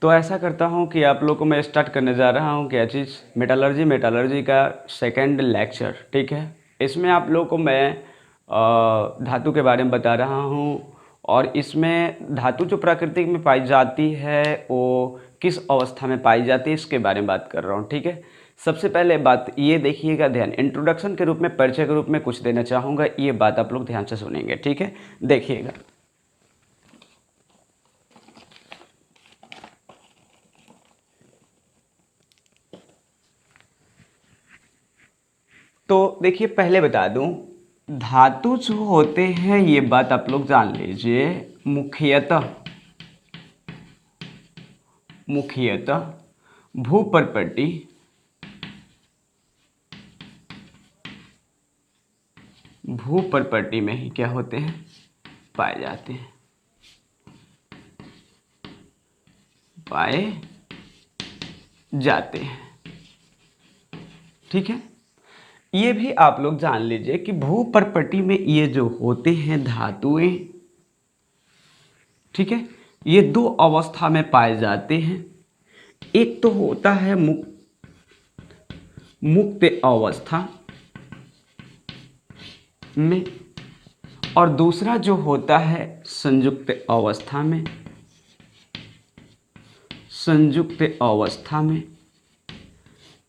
तो ऐसा करता हूँ कि आप लोग को मैं स्टार्ट करने जा रहा हूँ क्या चीज़, मेटालर्जी का सेकंड लेक्चर। ठीक है, इसमें आप लोग को मैं धातु के बारे में बता रहा हूँ, और इसमें धातु जो प्रकृति में पाई जाती है वो किस अवस्था में पाई जाती है इसके बारे में बात कर रहा हूँ। ठीक है, सबसे पहले बात ये देखिएगा, ध्यान, इंट्रोडक्शन के रूप में, परिचय के रूप में कुछ देना चाहूँगा, ये बात आप लोग ध्यान से सुनेंगे। ठीक है, देखिएगा। तो देखिए, पहले बता दूं, धातु जो होते हैं, ये बात आप लोग जान लीजिए, मुख्यतः भूपर्पटी में ही क्या होते हैं, पाए जाते हैं, ठीक है, ये भी आप लोग जान लीजिए कि भूपर्पटी में ये जो होते हैं धातुएं, ठीक है, ये दो अवस्था में पाए जाते हैं। एक तो होता है मुक्त अवस्था में, और दूसरा जो होता है संयुक्त अवस्था में।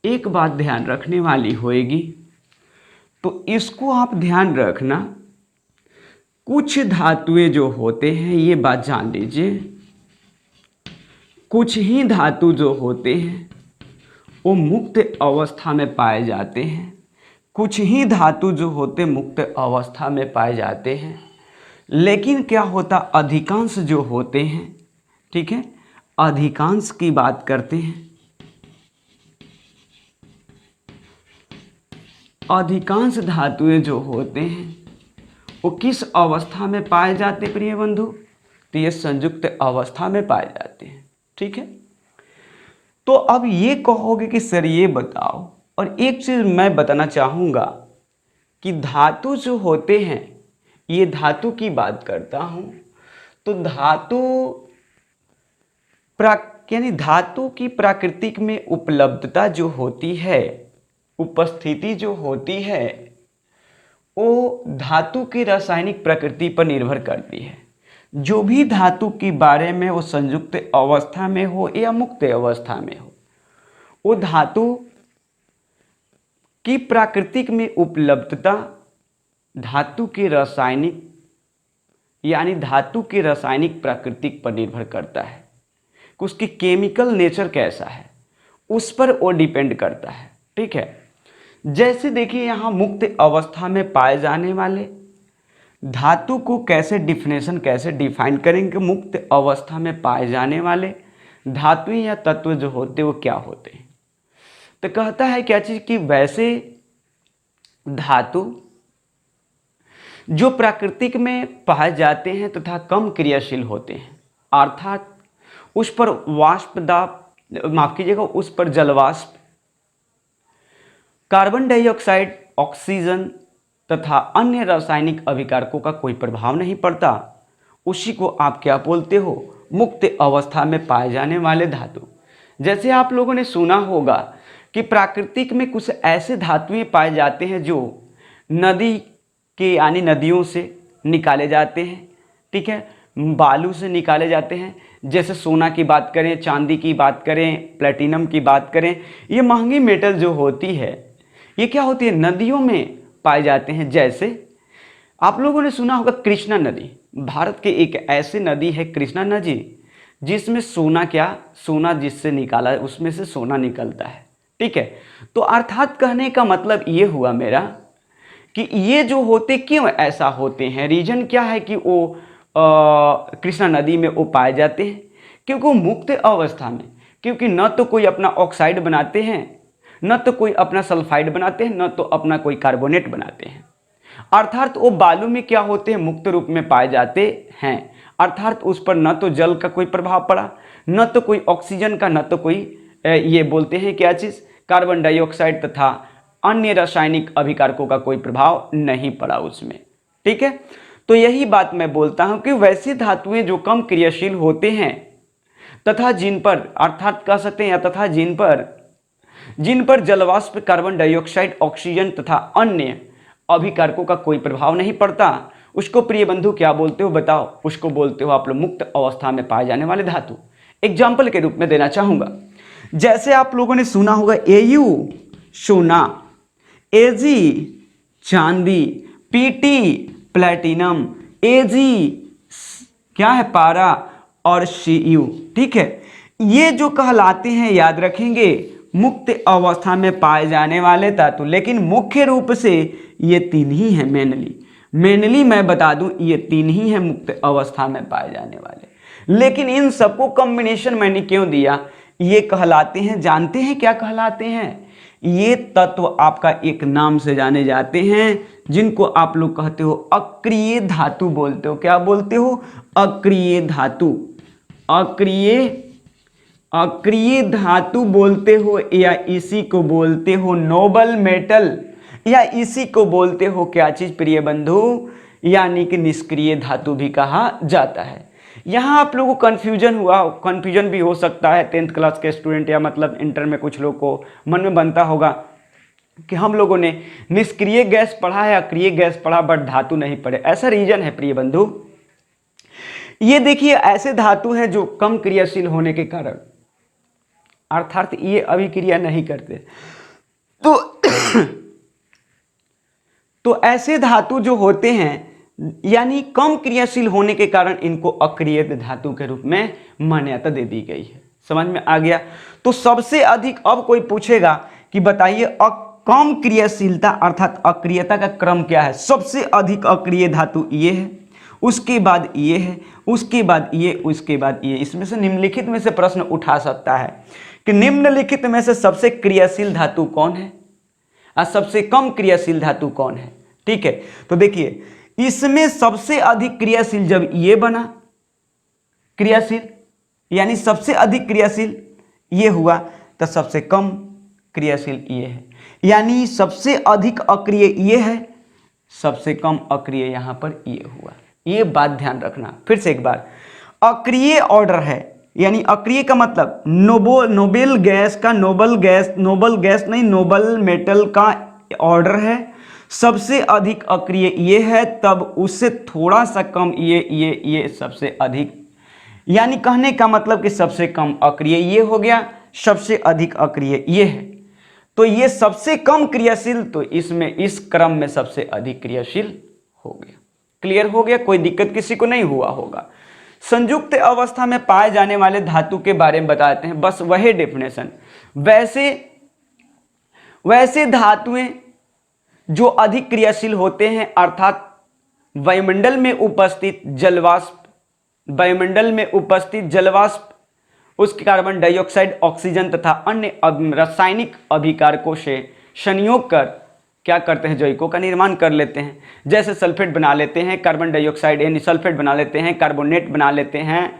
एक बात ध्यान रखने वाली होएगी, तो इसको आप ध्यान रखना, कुछ धातुएं जो होते हैं, ये बात जान लीजिए, कुछ ही धातु जो होते हैं वो मुक्त अवस्था में पाए जाते हैं, कुछ ही धातु जो होते मुक्त अवस्था में पाए जाते हैं। लेकिन क्या होता, अधिकांश जो होते हैं, ठीक है, अधिकांश की बात करते हैं, अधिकांश धातुएं जो होते हैं वो किस अवस्था में पाए जाते प्रिय बंधु, तो ये संयुक्त अवस्था में पाए जाते हैं। ठीक है, तो अब ये कहोगे कि सर ये बताओ, और एक चीज मैं बताना चाहूंगा कि धातु जो होते हैं, ये धातु की बात करता हूं, तो धातु की प्राकृतिक में उपलब्धता जो होती है, उपस्थिति जो होती है, वो धातु की रासायनिक प्रकृति पर निर्भर करती है। जो भी धातु के बारे में वो संयुक्त अवस्था में हो या मुक्त अवस्था में हो, वो धातु की प्राकृतिक में उपलब्धता धातु के रासायनिक प्राकृतिक पर निर्भर करता है कि उसकी केमिकल नेचर कैसा है, उस पर वो डिपेंड करता है। ठीक है, जैसे देखिए यहाँ मुक्त अवस्था में पाए जाने वाले धातु को कैसे डिफाइन करेंगे, मुक्त अवस्था में पाए जाने वाले धातु या तत्व जो होते वो क्या होते हैं। तो कहता है क्या चीज कि वैसे धातु जो प्राकृतिक में पाए जाते हैं तथा कम क्रियाशील होते हैं, अर्थात उस पर उस पर जलवाष्प, कार्बन डाइऑक्साइड, ऑक्सीजन तथा अन्य रासायनिक अभिकारकों का कोई प्रभाव नहीं पड़ता, उसी को आप क्या बोलते हो, मुक्त अवस्था में पाए जाने वाले धातु। जैसे आप लोगों ने सुना होगा कि प्राकृतिक में कुछ ऐसे धातुएं पाए जाते हैं जो नदियों से निकाले जाते हैं, ठीक है, बालू से निकाले जाते हैं। जैसे सोना की बात करें, चांदी की बात करें, प्लेटिनम की बात करें, ये महंगी मेटल जो होती है, ये क्या होती है, नदियों में पाए जाते हैं। जैसे आप लोगों ने सुना होगा कृष्णा नदी, भारत के एक ऐसी नदी है कृष्णा नदी, जिसमें सोना जिससे निकाला, उसमें से सोना निकलता है। ठीक है, तो अर्थात कहने का मतलब ये हुआ मेरा कि ये जो होते क्यों ऐसा होते हैं, रीजन क्या है कि वो कृष्णा नदी में वो पाए जाते हैं, क्योंकि वो मुक्त अवस्था में, क्योंकि न तो कोई अपना ऑक्साइड बनाते हैं, न तो कोई अपना सल्फाइड बनाते हैं, न तो अपना कोई कार्बोनेट बनाते हैं। अर्थात वो बालू में क्या होते हैं, मुक्त रूप में पाए जाते हैं। अर्थात उस पर न तो जल का कोई प्रभाव पड़ा, न तो कोई ऑक्सीजन का, न तो कोई ये बोलते हैं क्या चीज़, कार्बन डाइऑक्साइड तथा अन्य रासायनिक अभिकारकों का कोई प्रभाव नहीं पड़ा उसमें। ठीक है, तो यही बात मैं बोलता हूं कि वैसी धातुएं जो कम क्रियाशील होते हैं, तथा जिन पर, अर्थात कह सकते हैं या तथा जिन पर जलवाष्प, कार्बन डाइऑक्साइड, ऑक्सीजन तथा अन्य अभिकारकों का कोई प्रभाव नहीं पड़ता, उसको प्रिय बंधु क्या बोलते हो बताओ? उसको बोलते हो आप लोग मुक्त अवस्था में पाए जाने वाले धातु। एग्जाम्पल के रूप में देना चाहूंगा, जैसे आप लोगों ने सुना होगा Au सोना, Ag चांदी, Pt प्लेटिनम, Ag क्या है पारा और Cu, ठीक है। ये जो कहलाते हैं, याद रखेंगे, मुक्त अवस्था में पाए जाने वाले धातु। लेकिन मुख्य रूप से ये तीन ही हैं। मेनली मैं बता दूं ये तीन ही हैं मुक्त अवस्था में पाए जाने वाले। लेकिन इन सबको कॉम्बिनेशन मैंने क्यों दिया? ये कहलाते हैं, जानते हैं क्या कहलाते हैं? ये तत्व आपका एक नाम से जाने जाते हैं, जिनको आप लोग कहते हो अक्रिय धातु बोलते हो। क्या बोलते हो? अक्रिय धातु। अक्रिय धातु बोलते हो, या इसी को बोलते हो नोबल मेटल, या इसी को बोलते हो क्या चीज प्रिय बंधु? यानी कि निष्क्रिय धातु भी कहा जाता है। यहाँ आप लोगों को कन्फ्यूजन भी हो सकता है 10th क्लास के स्टूडेंट, या मतलब इंटर में कुछ लोग को मन में बनता होगा कि हम लोगों ने निष्क्रिय गैस पढ़ा है, अक्रिय गैस पढ़ा, बट धातु नहीं पढ़े। ऐसा रीजन है प्रिय बंधु, ये देखिए ऐसे धातु हैं जो कम क्रियाशील होने के कारण, अर्थात ये अभिक्रिया नहीं करते, तो ऐसे धातु जो होते हैं, यानी कम क्रियाशील होने के कारण इनको अक्रिय धातु के रूप में मान्यता दे दी गई है। समझ में आ गया? तो सबसे अधिक, अब कोई पूछेगा कि बताइए कम क्रियाशीलता अर्थात अक्रियता का क्रम क्या है? सबसे अधिक अक्रिय धातु ये है, उसके बाद ये है, उसके बाद ये, उसके बाद ये। इसमें से निम्नलिखित में से प्रश्न उठा सकता है कि निम्नलिखित में से सबसे क्रियाशील धातु कौन है और सबसे कम क्रियाशील धातु कौन है? ठीक है, तो देखिए इसमें सबसे अधिक क्रियाशील जब ये बना क्रियाशील, यानी सबसे अधिक क्रियाशील ये हुआ, तो सबसे कम क्रियाशील ये है, यानी सबसे अधिक अक्रिय ये है, सबसे कम अक्रिय यहां पर ये हुआ। ये बात ध्यान रखना। फिर से एक बार, अक्रिय ऑर्डर है, यानी अक्रिय का मतलब नोबल मेटल का ऑर्डर है, सबसे अधिक अक्रिय ये है, तब उससे थोड़ा सा कम ये सबसे अधिक, यानी कहने का मतलब कि सबसे कम अक्रिय ये हो गया, सबसे अधिक अक्रिय ये है, तो ये सबसे कम क्रियाशील, तो इसमें इस क्रम में सबसे अधिक क्रियाशील हो गया। क्लियर हो गया? कोई दिक्कत किसी को नहीं हुआ होगा। संयुक्त अवस्था में पाए जाने वाले धातु के बारे में बताते हैं, बस वही डेफिनेशन। वैसे धातुएं जो अधिक क्रियाशील होते हैं, अर्थात वायुमंडल में उपस्थित जलवाष्प, उसके कार्बन डाइऑक्साइड, ऑक्सीजन तथा अन्य रासायनिक अभिकारकों से संयोग कर क्या करते हैं? जैविकों का निर्माण कर लेते हैं। जैसे सल्फेट बना लेते हैं, कार्बन डाइऑक्साइड यानी सल्फेट बना लेते हैं, कार्बोनेट बना लेते हैं,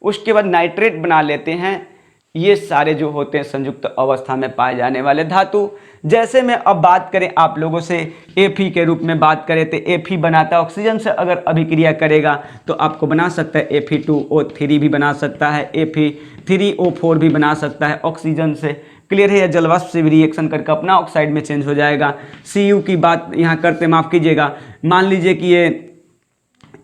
उसके बाद नाइट्रेट बना लेते हैं। ये सारे जो होते हैं संयुक्त अवस्था में पाए जाने वाले धातु। जैसे मैं अब बात करें आप लोगों से Fe के रूप में बात करें, तो Fe बनाता है ऑक्सीजन से, अगर अभिक्रिया करेगा तो आपको बना सकता है Fe2O3 भी बना सकता है, Fe3O4 भी बना सकता है ऑक्सीजन से। क्लियर है? या जलवाष्प से भी रिएक्शन करके अपना ऑक्साइड में चेंज हो जाएगा। Cu की बात यहाँ करते, माफ़ कीजिएगा, मान लीजिए कि ये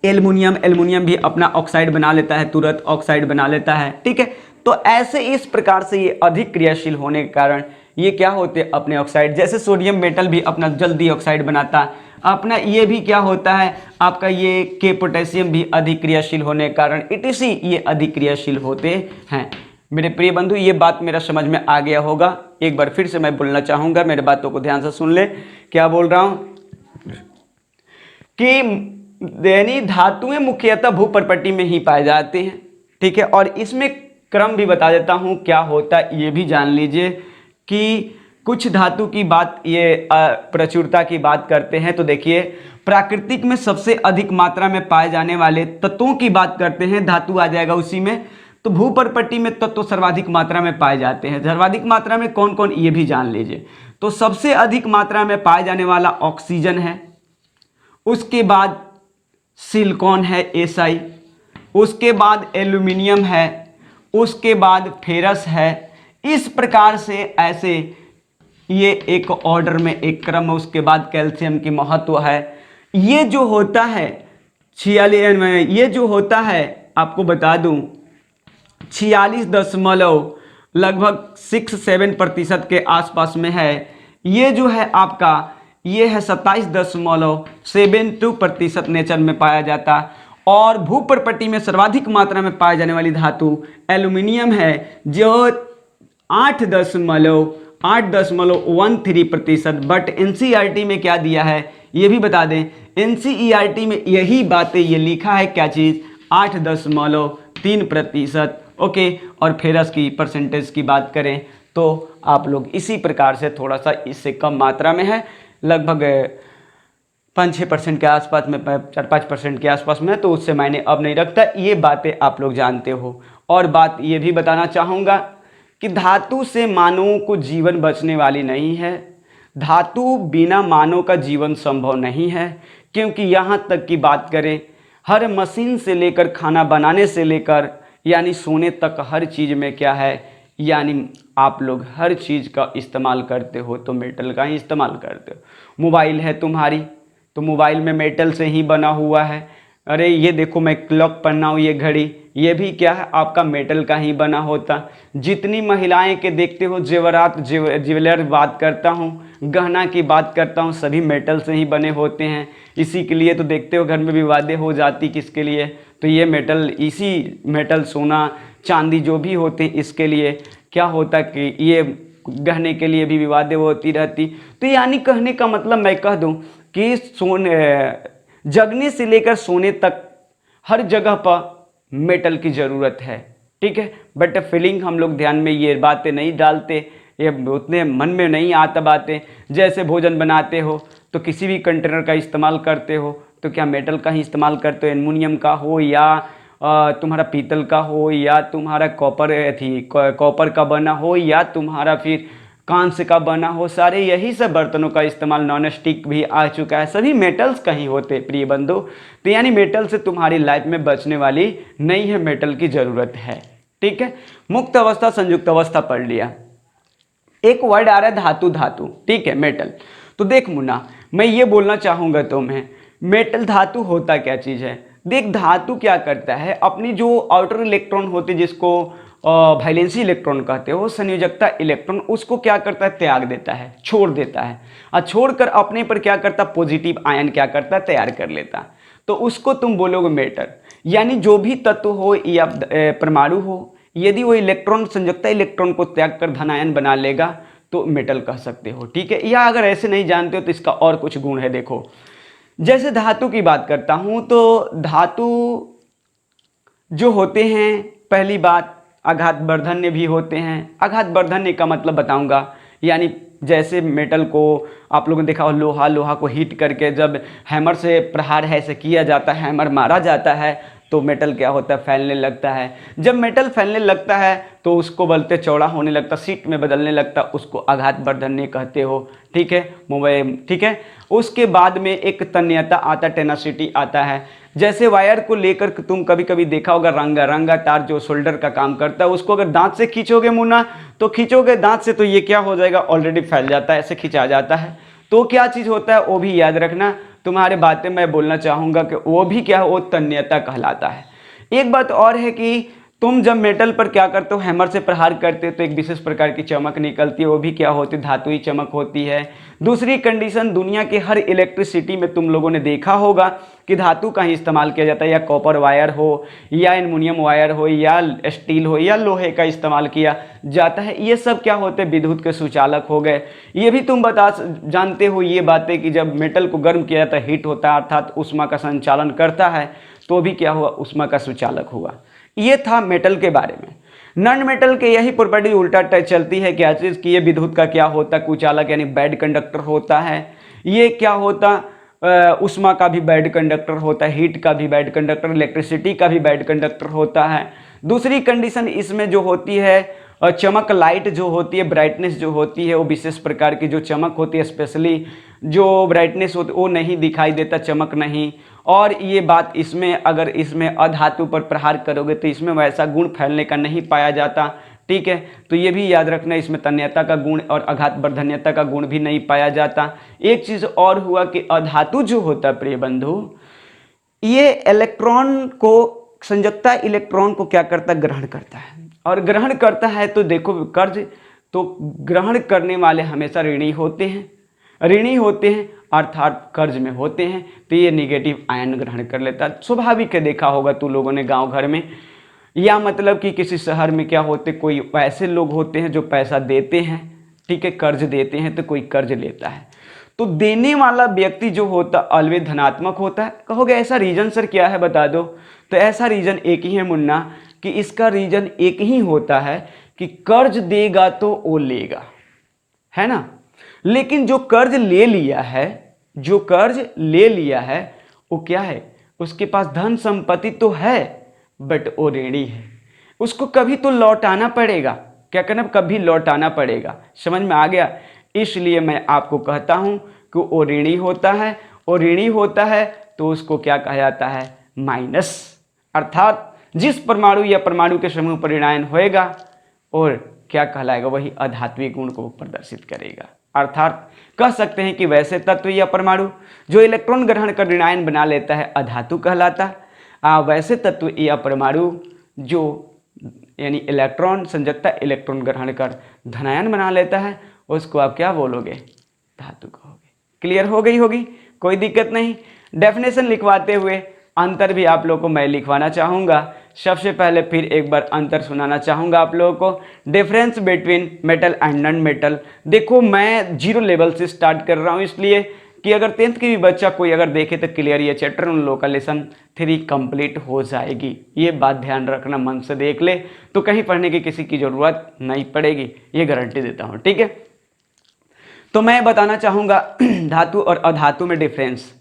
एल्युमिनियम भी अपना ऑक्साइड बना लेता है, तुरंत ऑक्साइड बना लेता है। ठीक है, तो ऐसे इस प्रकार से ये अधिक क्रियाशील होने के कारण ये क्या होते हैं? अपने ऑक्साइड, जैसे सोडियम मेटल भी अपना जल्दी ऑक्साइड बनाता है, अपना ये भी क्या होता है आपका, ये के पोटेशियम भी अधिक क्रियाशील होने के कारण इटीसी ये अधिक क्रियाशील होते हैं। मेरे प्रिय बंधु, ये बात मेरा समझ में आ गया होगा। एक बार फिर से मैं बोलना चाहूँगा, मेरे बातों को ध्यान से सुन ले। क्या बोल रहा हूँ कि यानी धातुएं मुख्यतः भूपर्पट्टी में ही पाए जाते हैं। ठीक है, और इसमें क्रम भी बता देता हूँ क्या होता है, ये भी जान लीजिए कि कुछ धातु की बात, ये प्रचुरता की बात करते हैं, तो देखिए प्राकृतिक में सबसे अधिक मात्रा में पाए जाने वाले तत्वों की बात करते हैं, धातु आ जाएगा उसी में। तो भूपर्पट्टी में तत्व सर्वाधिक मात्रा में पाए जाते हैं। सर्वाधिक मात्रा में कौन कौन, ये भी जान लीजिए। तो सबसे अधिक मात्रा में पाए जाने वाला ऑक्सीजन है, उसके बाद सिलिकॉन है Si, उसके बाद एल्यूमिनियम है, उसके बाद फेरस है। इस प्रकार से ऐसे ये एक ऑर्डर में एक क्रम है। उसके बाद कैल्शियम की महत्व है। ये जो होता है 46 में, ये जो होता है आपको बता दूं 46 दशमलव लगभग 6-7% के आसपास में है। ये जो है आपका ये है 27.72% नेचर में पाया जाता। और भूपर्पट्टी में सर्वाधिक मात्रा में पाए जाने वाली धातु एल्यूमिनियम है जो 8.13%। बट एनसीईआरटी में क्या दिया है ये भी बता दें। एनसीईआरटी में यही बातें ये लिखा है, क्या चीज़ 8.3%। ओके, और फेरस की परसेंटेज की बात करें तो आप लोग इसी प्रकार से थोड़ा सा इससे कम मात्रा में है, लगभग 5-6% के आसपास में, 4-5% के आसपास में, तो उससे मायने अब नहीं रखता। ये बातें आप लोग जानते हो। और बात ये भी बताना चाहूँगा कि धातु से मानवों को जीवन बचने वाली नहीं है। धातु बिना मानव का जीवन संभव नहीं है, क्योंकि यहाँ तक की बात करें हर मशीन से लेकर खाना बनाने से लेकर यानी सोने तक हर चीज़ में क्या है, यानी आप लोग हर चीज़ का इस्तेमाल करते हो तो मेटल का ही इस्तेमाल करते हो। मोबाइल है तुम्हारी तो मोबाइल में मेटल से ही बना हुआ है। अरे ये देखो मैं क्लॉक पहना हूँ, ये घड़ी, ये भी क्या है आपका मेटल का ही बना होता। जितनी महिलाएं के देखते हो जेवरात, ज्वेलर बात करता हूँ, गहना की बात करता हूँ, सभी मेटल से ही बने होते हैं। इसी के लिए तो देखते हो घर में विवादें हो जाती, किसके लिए, तो ये मेटल, इसी मेटल सोना चांदी जो भी होते हैं इसके लिए क्या होता कि ये गहने के लिए भी विवादें होती रहती। तो यानी कहने का मतलब मैं कह दूं कि जगने से लेकर सोने तक हर जगह पर मेटल की ज़रूरत है, ठीक है। बट फीलिंग हम लोग ध्यान में ये बातें नहीं डालते, ये उतने मन में नहीं आता बातें। जैसे भोजन बनाते हो तो किसी भी कंटेनर का इस्तेमाल करते हो तो क्या मेटल का ही इस्तेमाल करते हो, एल्युमिनियम का हो या तुम्हारा पीतल का हो या तुम्हारा कॉपर का बना हो या तुम्हारा फिर कांस्य का बना हो, सारे यही सब बर्तनों का इस्तेमाल, नॉन स्टिक भी आ चुका है, सभी मेटल्स का ही होते प्रिय बंधु। तो यानी मेटल से तुम्हारी लाइफ में बचने वाली नहीं है, मेटल की ज़रूरत है, ठीक है। मुक्त अवस्था, संयुक्त अवस्था पढ़ लिया। एक वर्ड आ रहा है धातु, धातु, ठीक है, मेटल। तो देख मुन्ना, मैं ये बोलना चाहूँगा तुम्हें, मेटल धातु होता क्या चीज़ है। देख धातु क्या करता है, अपनी जो आउटर इलेक्ट्रॉन होते जिसको वैलेंसी इलेक्ट्रॉन कहते हो, संयोजकता इलेक्ट्रॉन, उसको क्या करता है, त्याग देता है, छोड़ देता है। और छोड़कर अपने पर क्या करता, पॉजिटिव आयन क्या करता है, तैयार कर लेता। तो उसको तुम बोलोगे मेटल। यानी जो भी तत्व हो या परमाणु हो, यदि वो इलेक्ट्रॉन संयोजकता इलेक्ट्रॉन को त्याग कर धनायन बना लेगा तो मेटल कह सकते हो, ठीक है। या अगर ऐसे नहीं जानते हो तो इसका और कुछ गुण है। देखो जैसे धातु की बात करता हूं तो धातु जो होते हैं, पहली बात आघात वर्धन्य भी होते हैं। आघात वर्धन्य का मतलब बताऊंगा, यानी जैसे मेटल को आप लोगों ने देखा हो, लोहा को हीट करके जब हैमर से प्रहार ऐसे किया जाता है, हैमर मारा जाता है तो मेटल क्या होता है, फैलने लगता है। जब मेटल फैलने लगता है तो उसको बोलते चौड़ा होने लगता, सीट में बदलने लगता, उसको आघात वर्धन्य कहते हो, ठीक है, मोबाइल, ठीक है। उसके बाद में एक तन्यता आता, टेनासिटी आता है। जैसे वायर को लेकर तुम कभी कभी देखा होगा, रंगा तार जो शोल्डर का काम करता है, उसको अगर दांत से खींचोगे मुन्ना, तो खींचोगे दांत से तो ये क्या हो जाएगा, ऑलरेडी फैल जाता है, ऐसे खींचा जाता है। तो क्या चीज़ होता है वो भी याद रखना। तुम्हारे बातें मैं बोलना चाहूँगा कि वो भी क्या है, वो तन्यता कहलाता है। एक बात और है कि तुम जब मेटल पर क्या करते हो, हैमर से प्रहार करते हो तो एक विशेष प्रकार की चमक निकलती है, वो भी क्या होती है, धातुई चमक होती है। दूसरी कंडीशन, दुनिया के हर इलेक्ट्रिसिटी में तुम लोगों ने देखा होगा कि धातु का ही इस्तेमाल किया जाता है, या कॉपर वायर हो या एल्युमिनियम वायर हो या स्टील हो या लोहे का इस्तेमाल किया जाता है। ये सब क्या होते हैं, विद्युत के सुचालक हो गए। ये भी तुम जानते हो ये बातें कि जब मेटल को गर्म किया जाता है, हीट होता है, अर्थात ऊष्मा का संचालन करता है, तो भी क्या हुआ, ऊष्मा का सुचालक हुआ। ये था मेटल के बारे में। नॉन मेटल के यही प्रॉपर्टी उल्टा चलती है, क्या चीज़ कि ये विद्युत का क्या होता है, कुचालक यानी बैड कंडक्टर होता है। ये क्या होता, ऊष्मा का भी बैड कंडक्टर होता है, हीट का भी बैड कंडक्टर, इलेक्ट्रिसिटी का भी बैड कंडक्टर होता है। दूसरी कंडीशन इसमें जो होती है चमक, लाइट जो होती है, ब्राइटनेस जो होती है, वो विशेष प्रकार की जो चमक होती है, स्पेशली जो ब्राइटनेस होती है वो नहीं दिखाई देता, चमक नहीं। और ये बात इसमें अगर इसमें अधातु पर प्रहार करोगे तो इसमें वैसा गुण फैलने का नहीं पाया जाता, ठीक है। तो ये भी याद रखना, इसमें तन्यता का गुण और आघात वर्धन्यता का गुण भी नहीं पाया जाता। एक चीज़ और हुआ कि अधातु जो होता है प्रिय बंधु, ये इलेक्ट्रॉन को, संयोजकता इलेक्ट्रॉन को क्या करता है, ग्रहण करता है। और ग्रहण करता है तो देखो कर्ज, तो ग्रहण करने वाले हमेशा ऋणी होते हैं, ऋणी होते हैं अर्थात कर्ज में होते हैं, तो ये निगेटिव आयन ग्रहण कर लेता है। स्वाभाविक है, देखा होगा तू लोगों ने गांव घर में, या मतलब कि किसी शहर में क्या होते, कोई ऐसे लोग होते हैं जो पैसा देते हैं, ठीक है, कर्ज देते हैं, तो कोई कर्ज लेता है, तो देने वाला व्यक्ति जो होता ऑलवेज धनात्मक होता है। कहोगे ऐसा रीजन सर क्या है, बता दो। तो ऐसा रीजन एक ही है मुन्ना, कि इसका रीजन एक ही होता है कि कर्ज देगा तो वो लेगा, है ना। लेकिन जो कर्ज ले लिया है, जो कर्ज ले लिया है वो क्या है, उसके पास धन संपत्ति तो है बट वो ऋणी है, उसको कभी तो लौटाना पड़ेगा। क्या करना, कभी लौटाना पड़ेगा। समझ में आ गया। इसलिए मैं आपको कहता हूं कि वो ऋणी होता है, और ऋणी होता है तो उसको क्या कहा जाता है, माइनस। अर्थात जिस परमाणु या परमाणु के समूह पर ऋणायन होएगा और क्या कहलाएगा, वही अधात्विक गुण को प्रदर्शित करेगा। अर्थात कह सकते हैं कि वैसे तत्व या परमाणु जो इलेक्ट्रॉन ग्रहण कर ऋणायन बना लेता है अधातु कहलाता है। वैसे तत्व या परमाणु जो यानी इलेक्ट्रॉन, संयोजकता इलेक्ट्रॉन ग्रहण कर धनायन बना लेता है, उसको आप क्या बोलोगे, धातु कहोगे। क्लियर हो गई होगी, कोई दिक्कत नहीं। डेफिनेशन लिखवाते हुए अंतर भी आप लोगों को मैं लिखवाना चाहूँगा। सबसे पहले फिर एक बार अंतर सुनाना चाहूँगा आप लोगों को। Difference between metal and non metal. देखो मैं 0 लेवल से स्टार्ट कर रहा हूँ, इसलिए कि अगर 10th की भी बच्चा कोई अगर देखे तो क्लियर ये चैप्टर उन लोगों का लेसन 3 कंप्लीट हो जाएगी। ये बात ध्यान रखना, मन से देख ले तो कहीं पढ़ने की किसी की ज़रूरत नहीं पड़ेगी, ये गारंटी देता हूँ, ठीक है। तो मैं बताना चाहूँगा धातु और अधातु में डिफरेंस।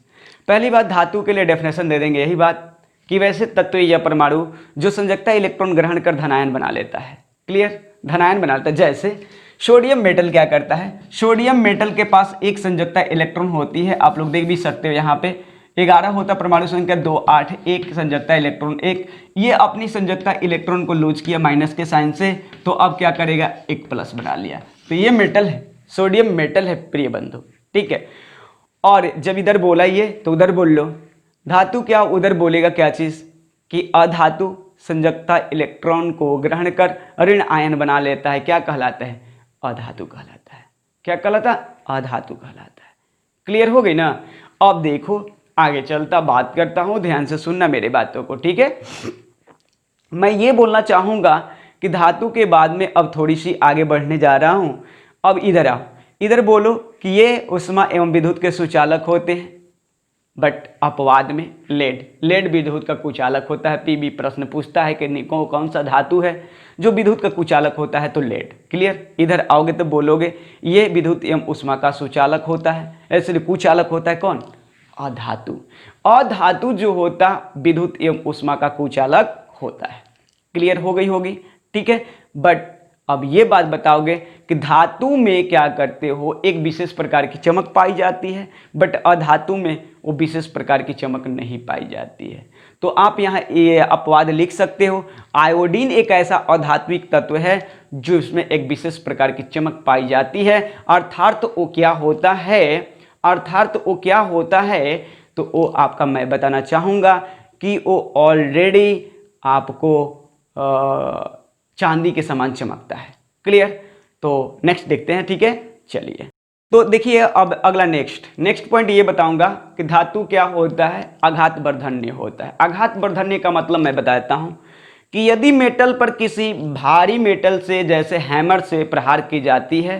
पहली बात, धातु के लिए डेफिनेशन दे देंगे यही बात कि वैसे तत्व या परमाणु जो संयोजकता इलेक्ट्रॉन ग्रहण कर धनायन बना लेता है। क्लियर, धनायन बना लेता है। जैसे सोडियम मेटल क्या करता है, सोडियम मेटल के पास एक संयोजकता इलेक्ट्रॉन होती है, आप लोग देख भी सकते हो यहाँ पे 11 होता परमाणु संख्या 2 8, एक संयोजकता इलेक्ट्रॉन 1, ये अपनी संयोजकता इलेक्ट्रॉन को लूज किया माइनस के साइन से, तो अब क्या करेगा, एक प्लस बना लिया, तो ये मेटल है, सोडियम मेटल है प्रिय बंधु, ठीक है। और जब इधर बोला ये तो उधर बोल लो। धातु क्या, उधर बोलेगा क्या चीज़ कि अधातु संयोजकता इलेक्ट्रॉन को ग्रहण कर ऋण आयन बना लेता है, क्या कहलाता है, अधातु कहलाता है। क्या कहलाता है, अधातु कहलाता है। क्लियर हो गई ना। अब देखो आगे चलता बात करता हूँ, ध्यान से सुनना मेरे बातों को, ठीक है। मैं ये बोलना चाहूँगा कि धातु के बाद में अब थोड़ी सी आगे बढ़ने जा रहा हूँ। अब इधर आओ, इधर बोलो कि ये उष्मा एवं विद्युत के सुचालक होते हैं, बट अपवाद में लेड विद्युत का कुचालक होता है। पीबी प्रश्न पूछता है कि कौन सा धातु है जो विद्युत का कुचालक होता है, तो लेड। क्लियर, इधर आओगे तो बोलोगे ये विद्युत एवं उष्मा का सुचालक होता है, ऐसे कुचालक होता है कौन, अधातु। अधातु जो होता विद्युत एवं उष्मा का कुचालक होता है। क्लियर हो गई होगी, ठीक है। बट अब ये बात बताओगे कि धातु में क्या करते हो, एक विशेष प्रकार की चमक पाई जाती है, बट अधातु में वो विशेष प्रकार की चमक नहीं पाई जाती है। तो आप यहाँ ये अपवाद लिख सकते हो। आयोडीन एक ऐसा अधात्विक तत्व है जो इसमें एक विशेष प्रकार की चमक पाई जाती है, अर्थात वो क्या होता है, अर्थात वो क्या होता है, तो वो आपका मैं बताना चाहूँगा कि वो ऑलरेडी आपको चांदी के समान चमकता है। क्लियर, तो नेक्स्ट देखते हैं, ठीक है। चलिए तो देखिए अब अगला नेक्स्ट पॉइंट ये बताऊंगा कि धातु क्या होता है, आघात वर्धन्य होता है। आघात वर्धन्य का मतलब मैं बताता हूं कि यदि मेटल पर किसी भारी मेटल से जैसे हैमर से प्रहार की जाती है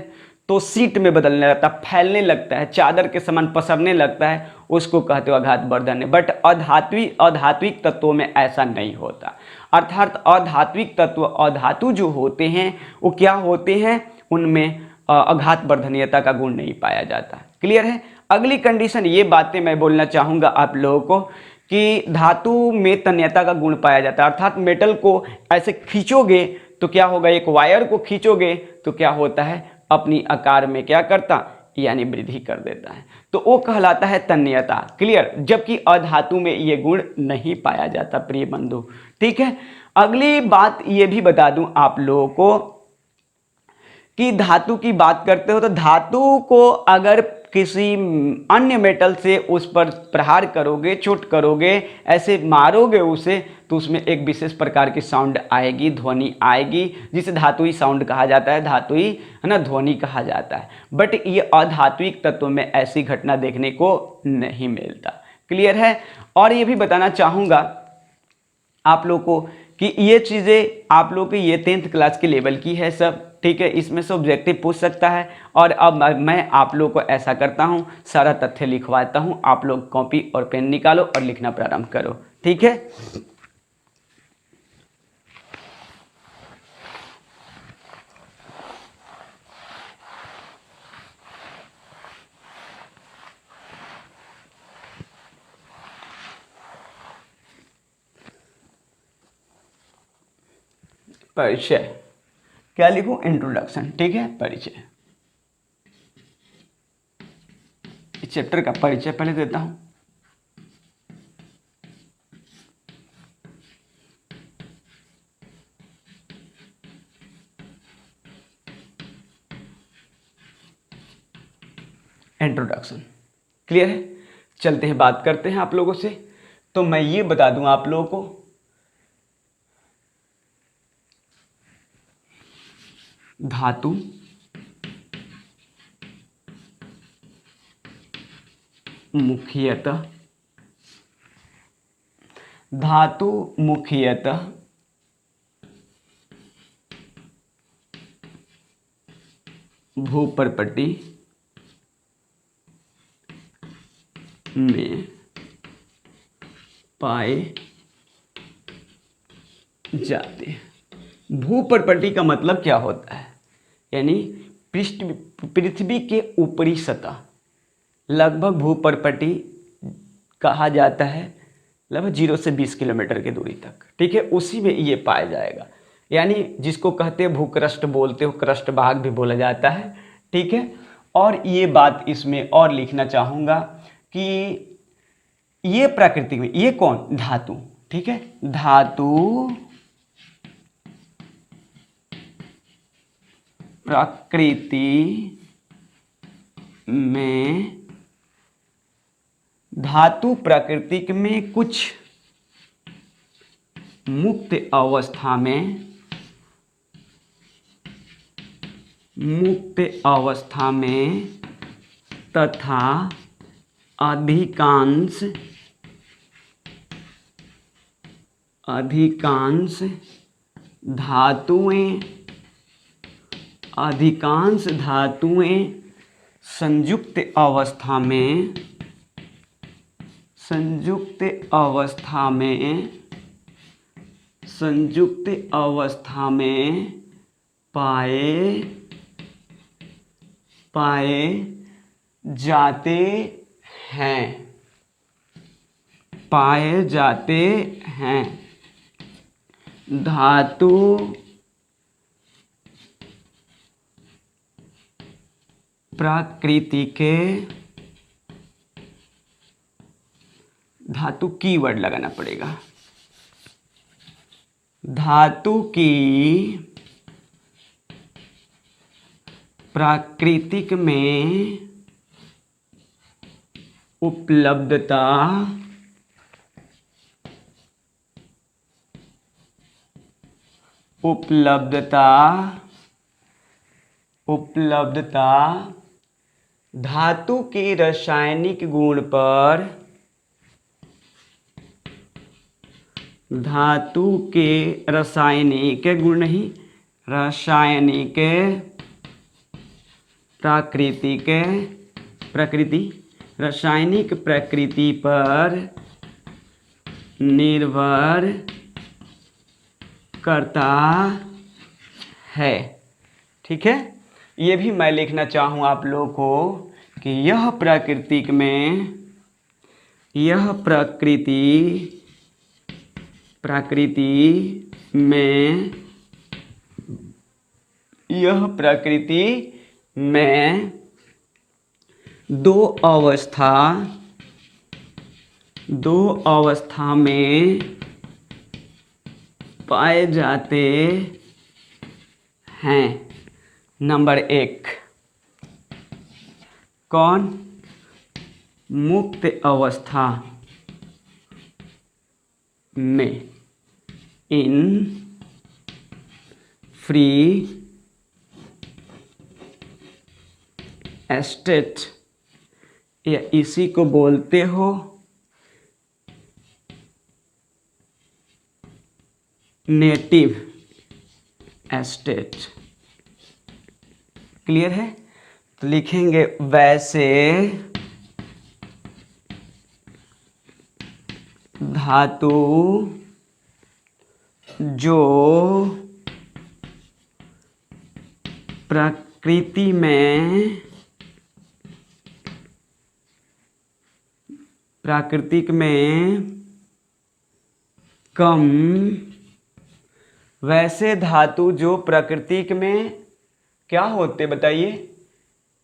तो सीट में बदलने लगता है, फैलने लगता है, चादर के समान पसरने लगता है, उसको कहते हो आघात वर्धन्य। बट अधात्विक तत्वों में ऐसा नहीं होता। अर्थात अधात्विक तत्व, अधातु जो होते हैं वो क्या होते हैं, उनमें आघात वर्धनीयता का गुण नहीं पाया जाता। क्लियर है। अगली कंडीशन, ये बातें मैं बोलना चाहूँगा आप लोगों को कि धातु में तन्यता का गुण पाया जाता है, अर्थात मेटल को ऐसे खींचोगे तो क्या होगा, एक वायर को खींचोगे तो क्या होता है, अपनी आकार में क्या करता, यानी वृद्धि कर देता है, तो वो कहलाता है तन्यता। क्लियर। जबकि अधातु में ये गुण नहीं पाया जाता प्रिय बंधु। ठीक है। अगली बात ये भी बता दूं आप लोगों को कि धातु की बात करते हो तो धातु को अगर किसी अन्य मेटल से उस पर प्रहार करोगे, चोट करोगे, ऐसे मारोगे उसे, तो उसमें एक विशेष प्रकार की साउंड आएगी, ध्वनि आएगी, जिसे धातुई साउंड कहा जाता है, धातुई है ना, ध्वनि कहा जाता है। बट ये अधात्विक तत्व में ऐसी घटना देखने को नहीं मिलता। क्लियर है। और ये भी बताना चाहूँगा आप लोग को कि ये चीज़ें आप लोग की ये 10th क्लास के लेवल की है सब। ठीक है। इसमें से ऑब्जेक्टिव पूछ सकता है। और अब मैं आप लोग को ऐसा करता हूँ, सारा तथ्य लिखवाता हूँ, आप लोग कॉपी और पेन निकालो और लिखना प्रारंभ करो। ठीक है। परिचय क्या लिखूं, इंट्रोडक्शन। ठीक है। परिचय, इस चैप्टर का परिचय पहले देता हूं। इंट्रोडक्शन क्लियर है। चलते हैं, बात करते हैं आप लोगों से। तो मैं ये बता दूं आप लोगों को, धातु मुख्यतः भूपर्पटी में पाए जाते हैं। भूपर्पटी का मतलब क्या होता है, यानी पृथ्वी के ऊपरी सतह, लगभग भूपर्पटी कहा जाता है लगभग 0 से 20 किलोमीटर की दूरी तक। ठीक है। उसी में ये पाया जाएगा, यानी जिसको कहते हैं भूक्रस्ट बोलते हो, क्रस्ट भाग भी बोला जाता है। ठीक है। और ये बात इसमें और लिखना चाहूँगा कि ये प्राकृतिक में, ये कौन, धातु। ठीक है। धातु प्रकृति में, धातु प्राकृतिक में कुछ मुक्त अवस्था में तथा अधिकांश धातुएं संयुक्त अवस्था में पाए जाते हैं। धातु प्रकृति के, धातु की वर्ड लगाना पड़ेगा, धातु की प्राकृतिक में उपलब्धता धातु के रासायनिक गुण पर, धातु के रासायनिक गुण नहीं, रासायनिक रासायनिक प्रकृति पर निर्भर करता है। ठीक है। ये भी मैं लिखना चाहूँ आप लोगों को कि यह प्राकृतिक में यह प्रकृति में दो अवस्था में पाए जाते हैं। नंबर 1, कौन? मुक्त अवस्था में, इन फ्री स्टेट, या इसी को बोलते हो नेटिव स्टेट। क्लियर है? तो लिखेंगे वैसे धातु जो प्रकृति में प्राकृतिक में कम, वैसे धातु जो प्राकृतिक में क्या होते बताइए?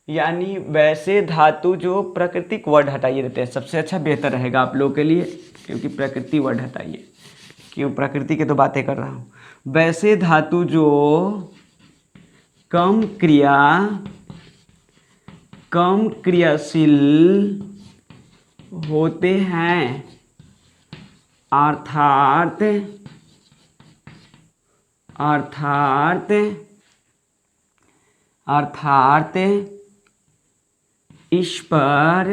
यानी वैसे धातु जो प्राकृतिक वर्ड हटाइए देते हैं, सबसे अच्छा बेहतर रहेगा आप लोगों के लिए, क्योंकि प्रकृति वर्ड हटाइए, क्यों प्रकृति की तो बातें कर रहा हूँ। वैसे धातु जो कम क्रियाशील होते हैं, अर्थात इस पर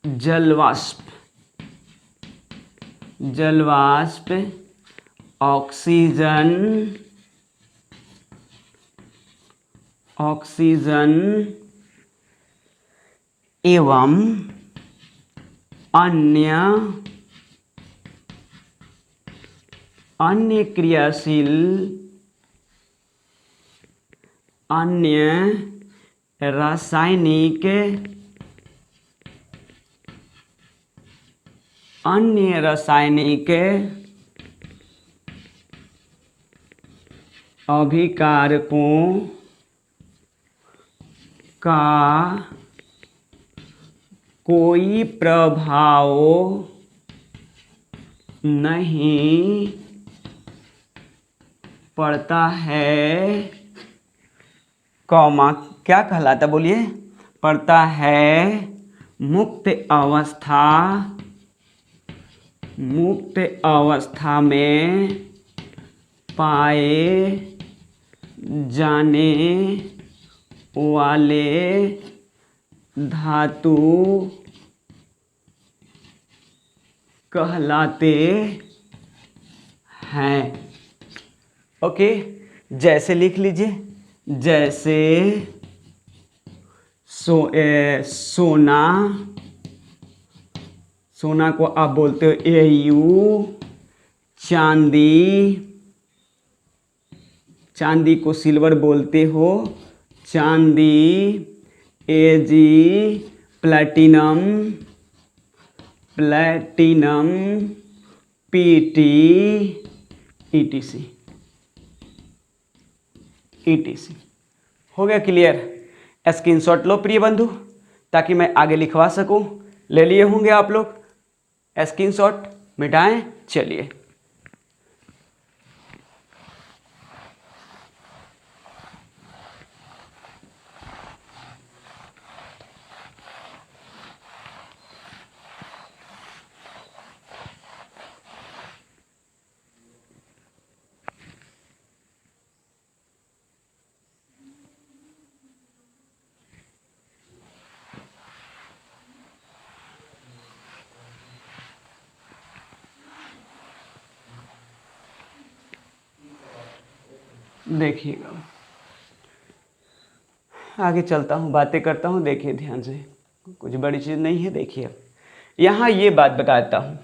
जलवाष्प ऑक्सीजन एवं अन्य क्रियाशील रासायनिक अभिकारकों का कोई प्रभाव नहीं पड़ता है, कौमा क्या कहलाता बोलिए? पड़ता है मुक्त अवस्था में पाए जाने वाले धातु कहलाते हैं। ओके, जैसे लिख लीजिए, जैसे सोना को आप बोलते हो AU, चांदी को सिल्वर बोलते हो चांदी, AG प्लैटिनम, PT ETC। हो गया क्लियर? स्क्रीनशॉट लो प्रिय बंधु, ताकि मैं आगे लिखवा सकूं। ले लिए होंगे आप लोग स्क्रीनशॉट, मिटाएं। चलिए देखिएगा, आगे चलता हूँ, बातें करता हूँ, देखिए ध्यान से, कुछ बड़ी चीज़ नहीं है। देखिए यहाँ ये बात बताता हूँ,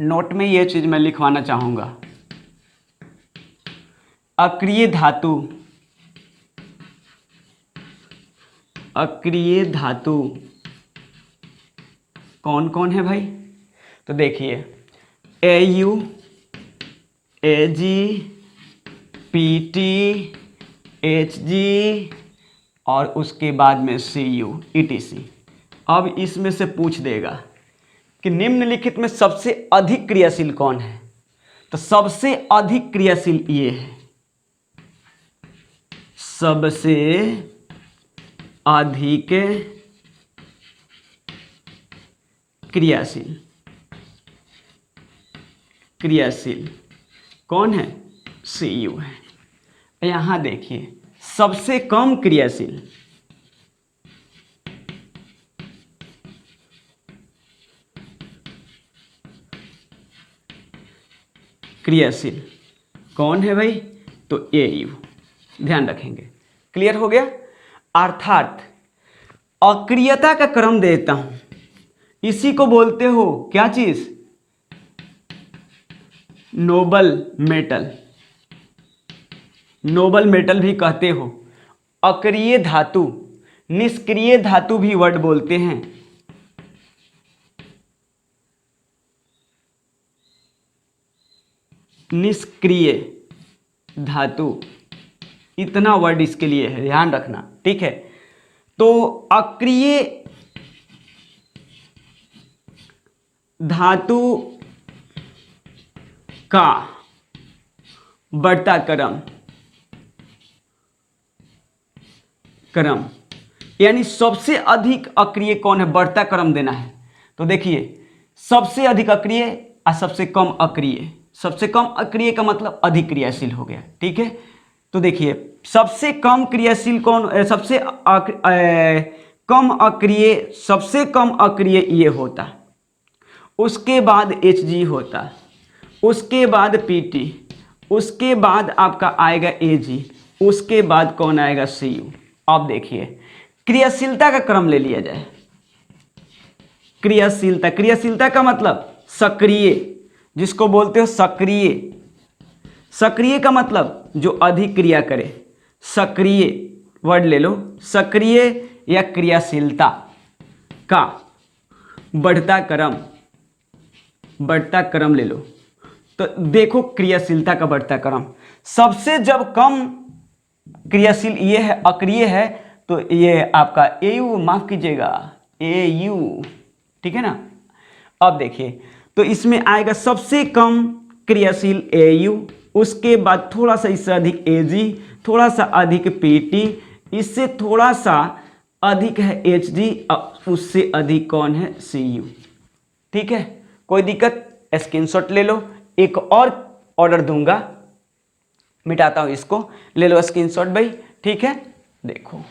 नोट में ये चीज़ मैं लिखवाना चाहूँगा। अक्रिय धातु कौन कौन है भाई? तो देखिए AU, AG, PT, HG और उसके बाद में CU, ETC। अब इसमें से पूछ देगा कि निम्नलिखित में सबसे अधिक क्रियाशील कौन है? तो सबसे अधिक क्रियाशील ये है, सबसे अधिक क्रियाशील कौन है? CU है। यहां देखिए सबसे कम क्रियाशील कौन है भाई? तो AU, ध्यान रखेंगे। क्लियर हो गया? अर्थात अक्रियता का क्रम देता हूं, इसी को बोलते हो क्या चीज? Nobel metal. नोबल मेटल भी कहते हो। अक्रिय धातु, निष्क्रिय धातु भी वर्ड बोलते हैं। निष्क्रिय धातु, इतना वर्ड इसके लिए है, ध्यान रखना, ठीक है। तो अक्रिय धातु का बढ़ता क्रम यानी सबसे अधिक अक्रिय कौन है? बढ़ता क्रम देना है। तो देखिए सबसे अधिक अक्रिय और सबसे कम अक्रिय। सबसे कम अक्रिय का मतलब अधिक क्रियाशील हो गया, ठीक है। तो देखिए सबसे कम क्रियाशील कौन? सबसे कम अक्रिय ये होता, उसके बाद HG होता, उसके बाद PT, उसके बाद आपका आएगा AG, उसके बाद कौन आएगा? CU। अब देखिए क्रियाशीलता का क्रम ले लिया जाए। क्रियाशीलता का मतलब सक्रिय, जिसको बोलते हो सक्रिय। सक्रिय का मतलब जो अधिक क्रिया करे। सक्रिय वर्ड ले लो, सक्रिय या क्रियाशीलता का बढ़ता क्रम ले लो। तो देखो क्रियाशीलता का बढ़ता क्रम, सबसे जब कम क्रियाशील ये है, अक्रिय है, तो ये आपका AU, माफ कीजिएगा AU, ठीक है ना। अब देखिए तो इसमें आएगा सबसे कम क्रियाशील AU, उसके बाद थोड़ा सा इससे अधिक AG, थोड़ा सा अधिक PT, इससे थोड़ा सा अधिक है HG, उससे अधिक कौन है? CU, ठीक है। कोई दिक्कत? स्क्रीनशॉट ले लो। एक और ऑर्डर दूंगा, मिटाता हूं इसको, ले लो स्क्रीनशॉट भाई, ठीक है। देखो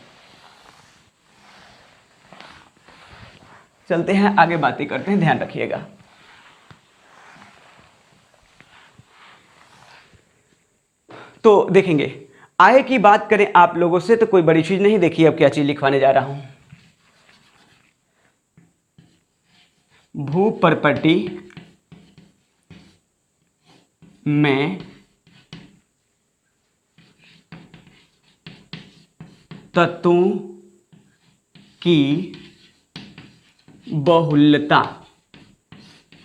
चलते हैं आगे, बातें करते हैं, ध्यान रखिएगा। तो देखेंगे आय की बात करें आप लोगों से, तो कोई बड़ी चीज नहीं। देखिए अब क्या चीज लिखवाने जा रहा हूं। भू प्रॉपर्टी में तत्वों की बहुलता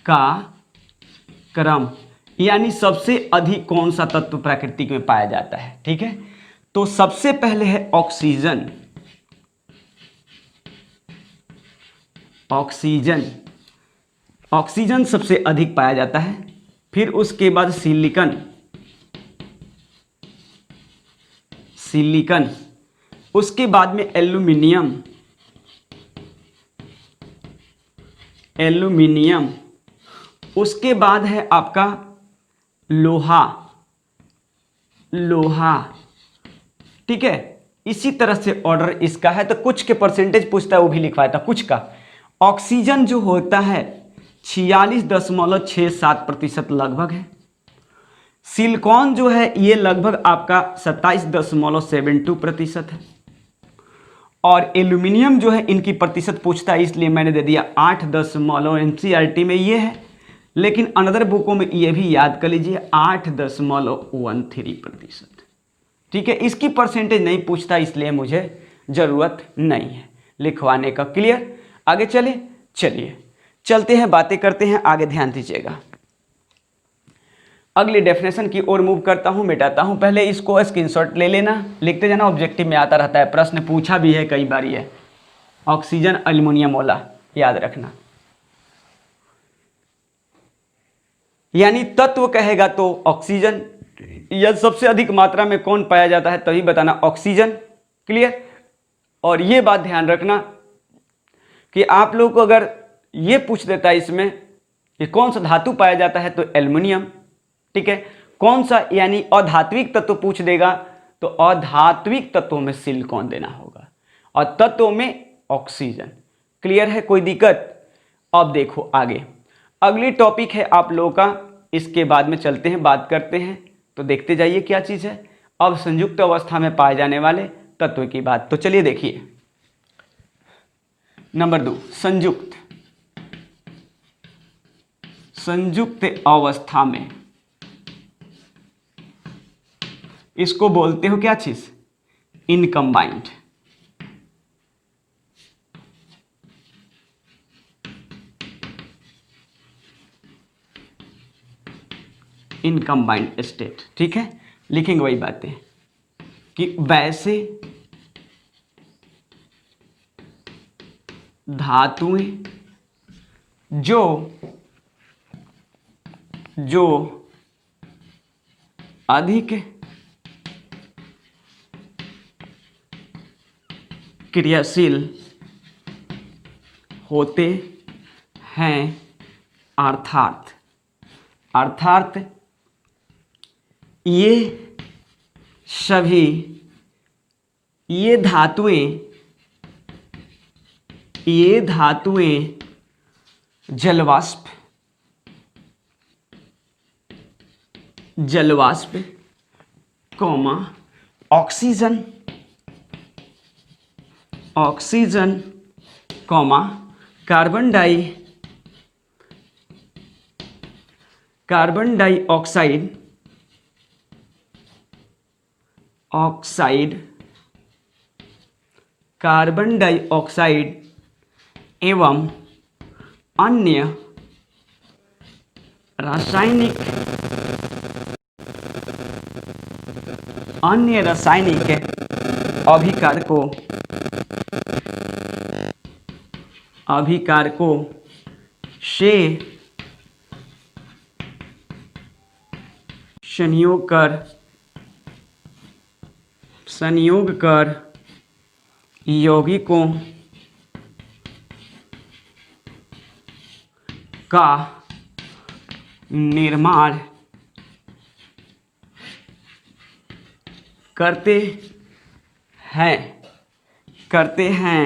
का क्रम, यानी सबसे अधिक कौन सा तत्व प्रकृति में पाया जाता है, ठीक है। तो सबसे पहले है ऑक्सीजन। ऑक्सीजन सबसे अधिक पाया जाता है। फिर उसके बाद सिलिकॉन, उसके बाद में एल्यूमिनियम, उसके बाद है आपका लोहा, ठीक है। इसी तरह से ऑर्डर इसका है। तो कुछ के परसेंटेज पूछता है, वो भी लिखवाया था कुछ का। ऑक्सीजन जो होता है 46.67% लगभग है। सिलिकॉन जो है ये लगभग आपका 27.72% है। और एल्यूमिनियम जो है इनकी प्रतिशत पूछता है, इसलिए मैंने दे दिया 8 NCERT में ये है, लेकिन अनदर बुकों में ये भी याद कर लीजिए 8.13%, ठीक है। इसकी परसेंटेज नहीं पूछता, इसलिए मुझे ज़रूरत नहीं है लिखवाने का। क्लियर? आगे चलिए चलते हैं, बातें करते हैं, आगे ध्यान दीजिएगा। अगली डेफिनेशन की ओर मूव करता हूं, मिटाता हूं। पहले इसको स्क्रीनशॉट ले लेना, लिखते जाना, ऑब्जेक्टिव में आता रहता है, प्रश्न पूछा भी है कई बार ये। ऑक्सीजन एल्युमिनियम वाला याद रखना। यानी तत्व कहेगा तो ऑक्सीजन, या सबसे अधिक मात्रा में कौन पाया जाता है तभी बताना ऑक्सीजन। क्लियर। और ये बात ध्यान रखना कि आप लोग को अगर ये पूछ देता है इसमें कि कौन सा धातु पाया जाता है तो एल्युमिनियम, ठीक है। कौन सा यानी अधात्विक तत्व पूछ देगा तो अधात्विक तत्वों में सिलिकॉन देना होगा और तत्वों में ऑक्सीजन। क्लियर है, कोई दिक्कत। अब देखो आगे अगली टॉपिक है आप लोगों का, इसके बाद में चलते हैं, बात करते हैं, तो देखते जाइए क्या चीज़ है। अब संयुक्त अवस्था में पाए जाने वाले तत्व की बात, तो चलिए देखिए। नंबर 2 संयुक्त, संयुक्त अवस्था में इसको बोलते हो क्या चीज, इनकम्बाइंड। इनकम्बाइंड स्टेट, ठीक है। लिखेंगे वही बातें कि वैसे धातुएं जो अधिक क्रियाशील होते हैं, अर्थात ये सभी ये धातुएं जलवाष्प comma oxygen comma carbon dioxide एवं अन्य रासायनिक अभिकारकों से संयोग कर यौगिकों का निर्माण करते हैं,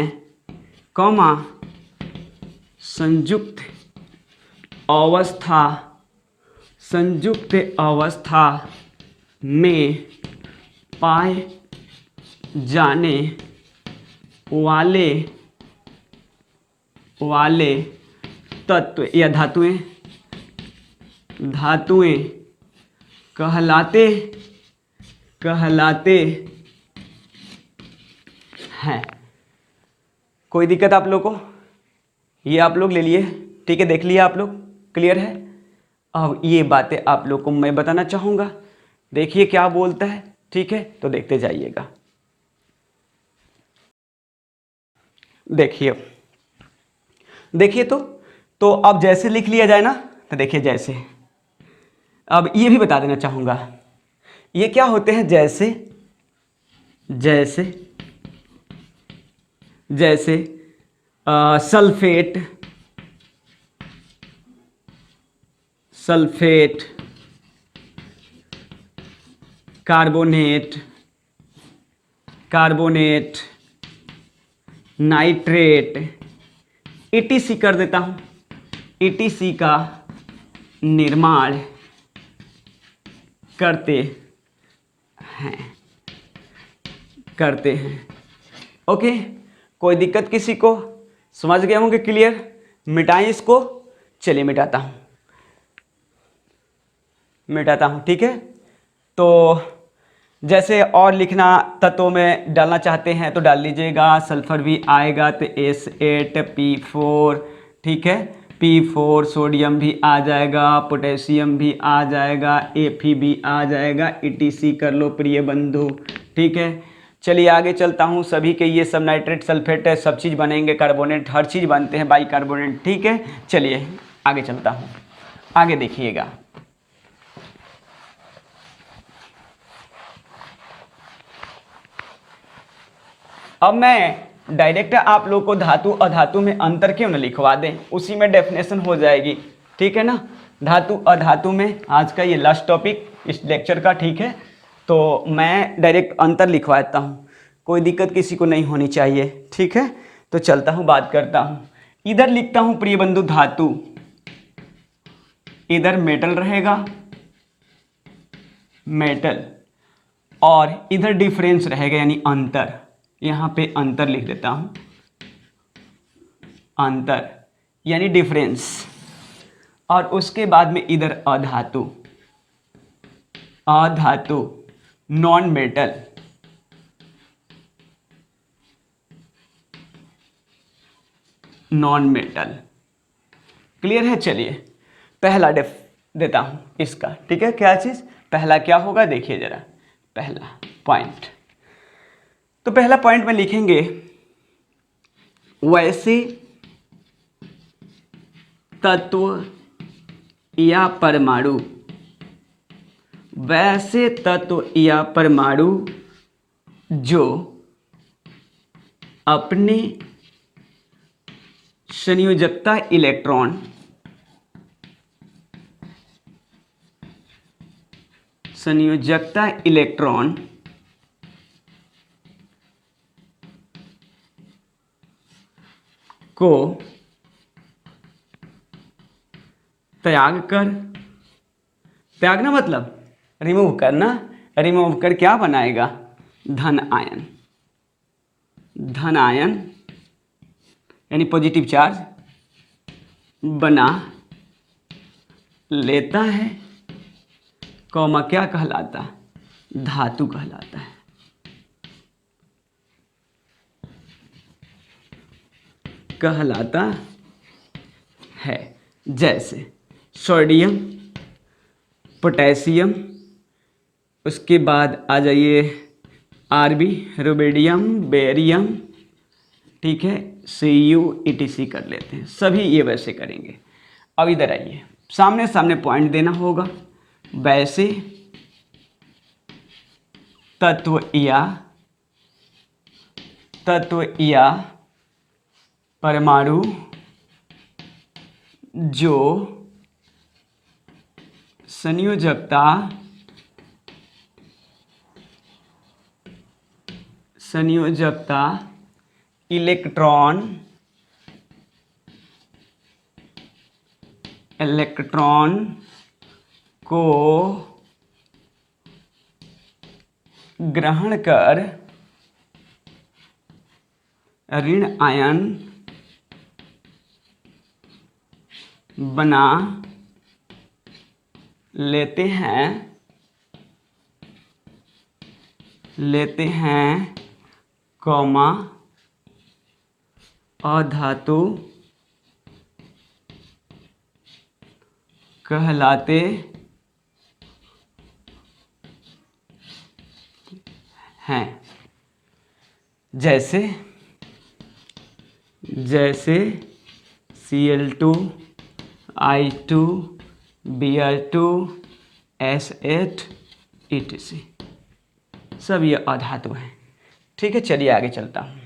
कॉमा संयुक्त अवस्था में पाए जाने वाले तत्व या धातुएं कहलाते हैं। कोई दिक्कत आप लोग को? ये आप लोग ले लिए, ठीक है, देख लिया आप लोग, क्लियर है। अब ये बातें आप लोग को मैं बताना चाहूँगा, देखिए क्या बोलता है, ठीक है, तो देखते जाइएगा। देखिए तो अब जैसे लिख लिया जाए ना, तो देखिए जैसे, अब ये भी बता देना चाहूँगा, ये क्या होते हैं, जैसे सल्फेट, कार्बोनेट, नाइट्रेट, ETC कर देता हूँ, ETC का निर्माण करते हैं। ओके, कोई दिक्कत किसी को? समझ गए होंगे, क्लियर। मिटाएं इसको, चलिए मिटाता हूँ, ठीक है। तो जैसे और लिखना तत्वों में डालना चाहते हैं तो डाल लीजिएगा, सल्फर भी आएगा तो S8P4, ठीक है। P4 सोडियम भी आ जाएगा, पोटेशियम भी आ जाएगा, Fe भी आ जाएगा, ETC कर लो प्रिय बंधु। ठीक है, चलिए आगे चलता हूँ। सभी के ये सब नाइट्रेट सल्फेट है, सब चीज़ बनेंगे, कार्बोनेट हर चीज़ बनते हैं बाइकार्बोनेट। ठीक है, चलिए आगे चलता हूँ, आगे देखिएगा। अब मैं डायरेक्ट आप लोग को धातु अधातु में अंतर क्यों न लिखवा दें, उसी में डेफिनेशन हो जाएगी। ठीक है ना, धातु अधातु में आज का ये लास्ट टॉपिक इस लेक्चर का। ठीक है, तो मैं डायरेक्ट अंतर लिखवा देता हूँ, कोई दिक्कत किसी को नहीं होनी चाहिए। ठीक है, तो चलता हूँ, बात करता हूँ। इधर लिखता हूँ प्रिय बंधु धातु, इधर मेटल रहेगा, मेटल, और इधर डिफरेंस रहेगा यानी अंतर। यहाँ पे अंतर लिख देता हूँ, अंतर यानी डिफरेंस। और उसके बाद में इधर अधातु, अधातु non metal, non metal. Clear है? चलिए पहला डेफ देता हूँ इसका। ठीक है, क्या चीज़ पहला क्या होगा देखिए जरा, पहला पॉइंट। तो पहला पॉइंट में लिखेंगे वैसे तत्व या परमाणु, वैसे तत्व या परमाणु जो अपने संयोजकता इलेक्ट्रॉन, संयोजकता इलेक्ट्रॉन को त्याग कर, त्यागना मतलब रिमूव करना, रिमूव कर क्या बनाएगा, धन आयन, धन आयन यानी पॉजिटिव चार्ज बना लेता है, कौमा क्या कहलाता, धातु कहलाता है। कहलाता है, जैसे सोडियम, पोटेशियम, उसके बाद आ जाइए Rb, रुबिडियम, बेरियम। ठीक है, Cu, ETC कर लेते हैं, सभी ये वैसे करेंगे। अब इधर आइए, सामने सामने पॉइंट देना होगा। वैसे तत्व या परमाणु जो संयोजकता इलेक्ट्रॉन को ग्रहण कर ऋण आयन बना लेते हैं, कौमा अधातु कहलाते हैं। जैसे Cl2, I2, Br2, S8, ETC, सब ये अधातु हैं। ठीक है, चलिए आगे चलता हूँ।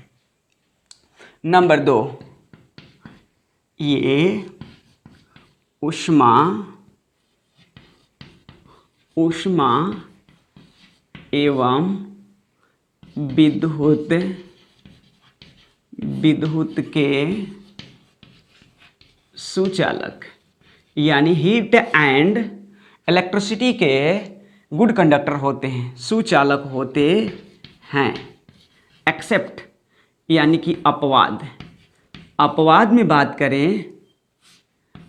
नंबर 2, ये ऊष्मा एवं विद्युत के सुचालक यानी हीट एंड इलेक्ट्रिसिटी के गुड कंडक्टर होते हैं, सुचालक होते हैं। एक्सेप्ट यानी कि अपवाद, अपवाद में बात करें,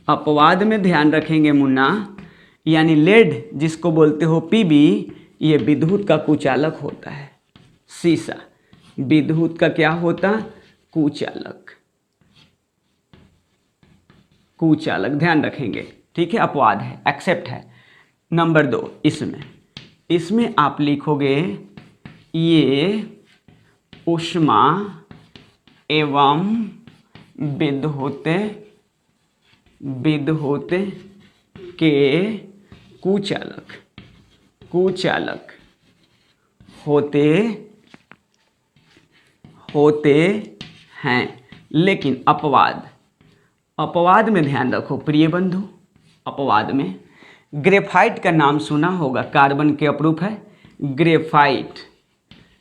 अपवाद में ध्यान रखेंगे मुन्ना, यानी लेड जिसको बोलते हो Pb, ये विद्युत का कुचालक होता है। सीसा विद्युत का क्या होता, कुचालक, कुचालक, ध्यान रखेंगे, ठीक है, अपवाद है, एक्सेप्ट है। नंबर 2, इसमें आप लिखोगे ये ऊष्मा एवं विद्युत के कुचालक होते हैं। लेकिन अपवाद में ध्यान रखो प्रिय बंधु, अपवाद में ग्रेफाइट का नाम सुना होगा, कार्बन के अपरूप है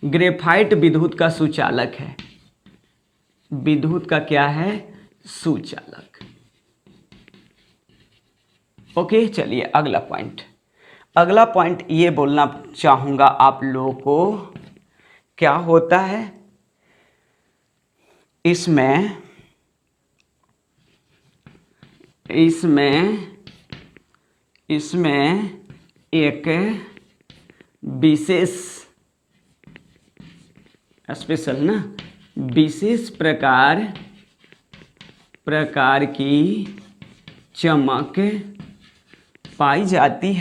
ग्रेफाइट विद्युत का सुचालक है, विद्युत का क्या है, सुचालक। ओके, चलिए अगला पॉइंट ये बोलना चाहूंगा आप लोगों को, क्या होता है इसमें एक विशेष स्पेशल ना विशेष प्रकार की चमक पाई जाती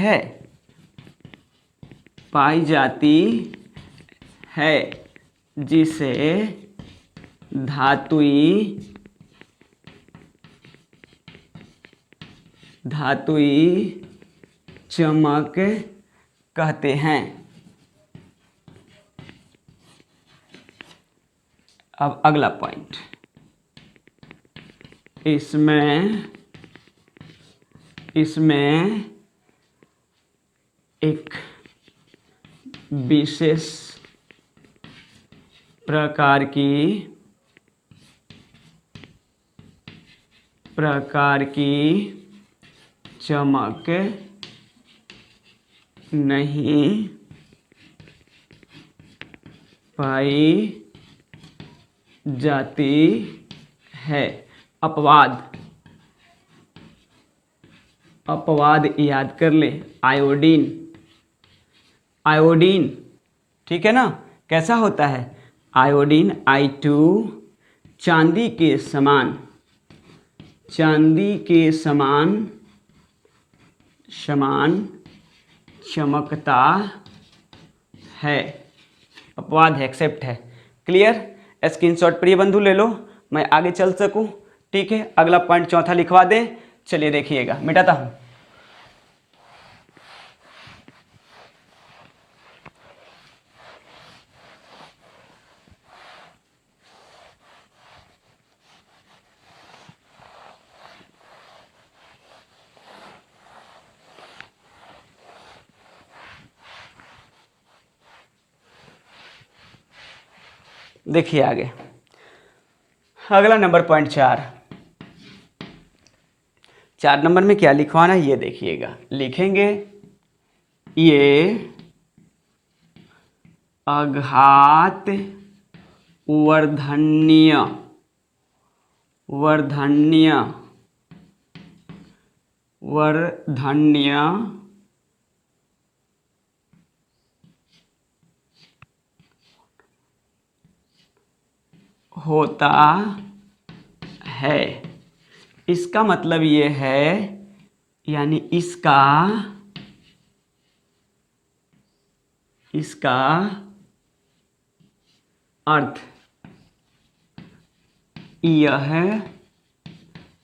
है जिसे धातुई चमक कहते हैं। अब अगला पॉइंट, इसमें एक विशेष प्रकार की चमक नहीं पाई जाती है। अपवाद याद कर ले, आयोडीन, ठीक है ना, कैसा होता है आयोडीन I2 चांदी के समान चमकता है। अपवाद है, एक्सेप्ट है। क्लियर, स्क्रीनशॉट प्रिय बंधु ले लो, मैं आगे चल सकूं, ठीक है। अगला पॉइंट चौथा लिखवा दें, चलिए देखिएगा, मिटाता हूं। देखिए आगे, अगला नंबर पॉइंट 4 नंबर में क्या लिखवाना है ये देखिएगा, लिखेंगे ये अघात वर्धन्य होता है। इसका मतलब ये है, यानी इसका अर्थ यह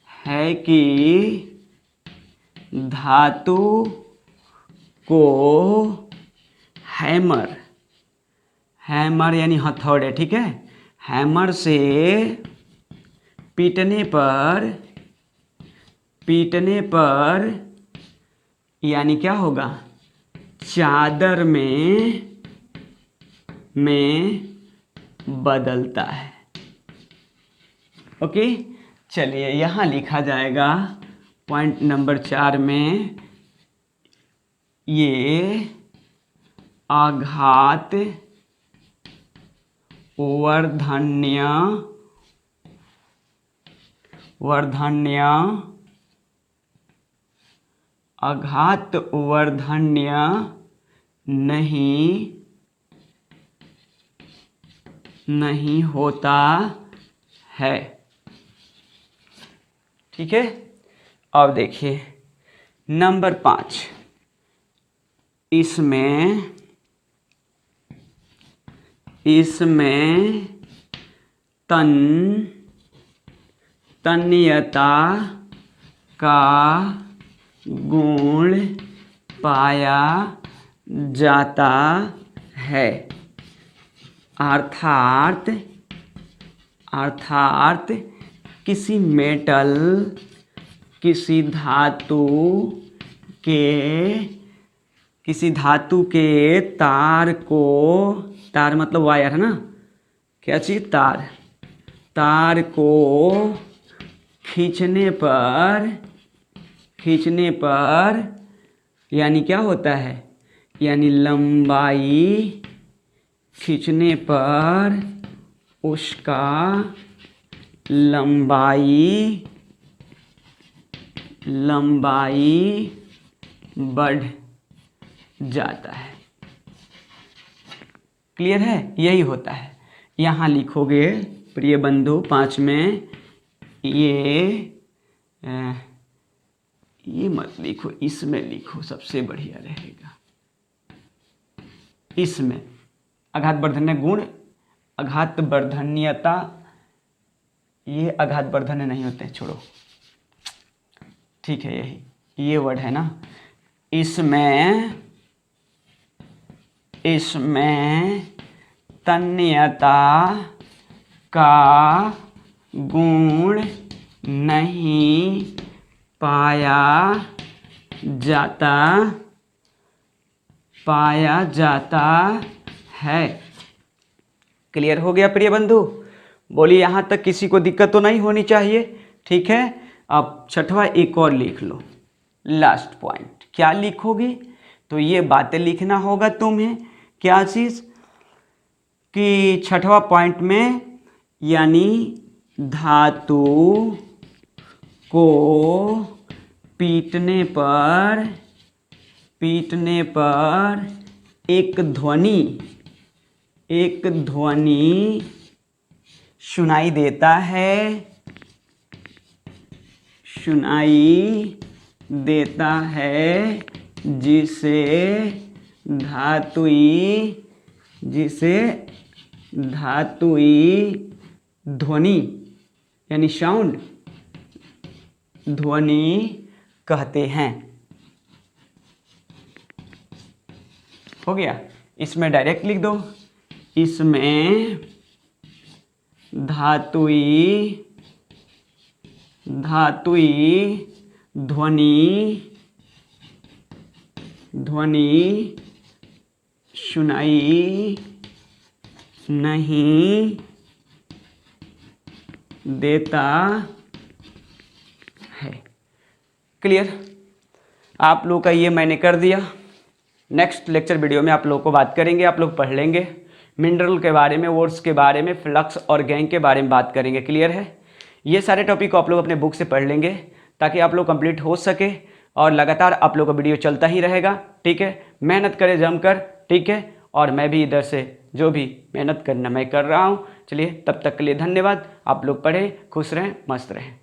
है कि धातु को हैमर यानी हथौड़े, ठीक है, हैमर से पीटने पर यानी क्या होगा, चादर में बदलता है। ओके, चलिए यहाँ लिखा जाएगा पॉइंट नंबर 4 में, ये आघात वर्धन्य नहीं होता है, ठीक है। अब देखिए नंबर 5, इसमें तन्यता का गुण पाया जाता है। अर्थात किसी मेटल, किसी धातु के तार मतलब वायर है ना, क्या चीज़, तार को खींचने पर यानी क्या होता है, यानी लंबाई खींचने पर उसका लंबाई बढ़ जाता है। क्लियर है, यही होता है। यहाँ लिखोगे प्रिय बंधु 5 में, ये मत लिखो, इसमें लिखो, सबसे बढ़िया रहेगा। इसमें आघातवर्धन्य गुण, आघातवर्धन्यता, ये आघातवर्धन्य नहीं होते हैं, छोड़ो, ठीक है, यही ये वर्ड है ना। इसमें तन्यता का गुण नहीं पाया जाता है। क्लियर हो गया प्रिय बंधु? बोलिए, यहाँ तक किसी को दिक्कत तो नहीं होनी चाहिए, ठीक है। अब 6वां एक और लिख लो, लास्ट पॉइंट। क्या लिखोगे? तो ये बातें लिखना होगा तुम्हें। क्या चीज़? कि 6वां पॉइंट में, यानी धातु को पीटने पर एक ध्वनि सुनाई देता है, जिसे धातुई ध्वनि यानी साउंड ध्वनि कहते हैं। हो गया? इसमें डायरेक्ट लिख दो, इसमें धातुई ध्वनि सुनाई नहीं देता है। क्लियर? आप लोग का ये मैंने कर दिया। नेक्स्ट लेक्चर वीडियो में आप लोग को बात करेंगे, आप लोग पढ़ लेंगे मिनरल के बारे में, वर्ड्स के बारे में, फ्लक्स और गैंग के बारे में बात करेंगे। क्लियर है? ये सारे टॉपिक को आप लोग अपने बुक से पढ़ लेंगे ताकि आप लोग कंप्लीट हो सके, और लगातार आप लोग का वीडियो चलता ही रहेगा। ठीक है? मेहनत करें जमकर, ठीक है? और मैं भी इधर से जो भी मेहनत करना मैं कर रहा हूँ। चलिए, तब तक के लिए धन्यवाद। आप लोग पढ़ें, खुश रहें, मस्त रहें।